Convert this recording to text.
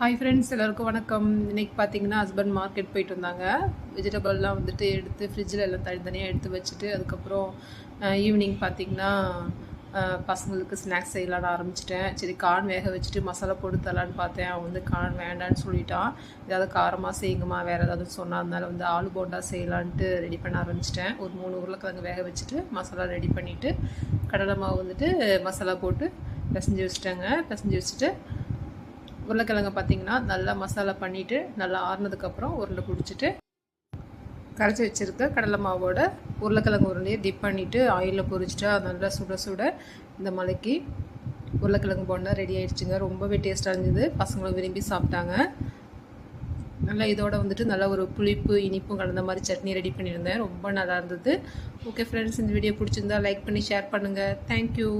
Hi friends, எல்லாருக்கும் வணக்கம். இன்றைக்கி பார்த்தீங்கன்னா ஹஸ்பண்ட் மார்க்கெட் போயிட்டு வந்தாங்க. வெஜிடபிள்லாம் வந்துட்டு எடுத்து ஃப்ரிட்ஜில் எல்லாம் தனித்தனியாக எடுத்து வச்சுட்டு அதுக்கப்புறம் ஈவினிங் பார்த்திங்கன்னா பசங்களுக்கு ஸ்நாக்ஸ் செய்யலான்னு ஆரம்பிச்சிட்டேன். சரி, கார்ன் வேக வச்சுட்டு மசாலா போட்டு தரலான்னு பார்த்தேன். அவன் வந்து கார்ன் வேண்டான்னு சொல்லிட்டான். ஏதாவது காரமாக செய்யுங்கம்மா, வேறு ஏதாவது சொன்னால் அதனால வந்து ஆலு போண்டா செய்யலான்ட்டு ரெடி பண்ண ஆரம்பிச்சிட்டேன். ஒரு 3 உருளைக்கிழங்கு வேக வச்சுட்டு மசாலா ரெடி பண்ணிவிட்டு கடலை மாவு வந்துட்டு மசாலா போட்டு பிசைஞ்சு வச்சுட்டு உருளைக்கிழங்கு பார்த்திங்கன்னா நல்லா மசாலா பண்ணிவிட்டு நல்லா ஆறுனதுக்கப்புறம் உருண்டை பிடிச்சிட்டு கரைச்சி வச்சுருக்க கடலை மாவோட உருளைக்கிழங்கு உருண்டையை டிப் பண்ணிவிட்டு ஆயிலில் பொரிச்சிட்டா நல்லா சுட சுட இந்த மலைக்கு உருளைக்கிழங்கு போண்டா ரெடி ஆகிடுச்சுங்க. ரொம்பவே டேஸ்ட்டாக இருந்தது. பசங்களும் விரும்பி சாப்பிட்டாங்க. நல்லா இதோட வந்துட்டு நல்லா ஒரு புளிப்பு இனிப்பும் கலந்த மாதிரி சட்னி ரெடி பண்ணியிருந்தேன். ரொம்ப நல்லா இருந்தது. ஓகே ஃப்ரெண்ட்ஸ், இந்த வீடியோ பிடிச்சிருந்தா லைக் பண்ணி ஷேர் பண்ணுங்கள். தேங்க்யூ.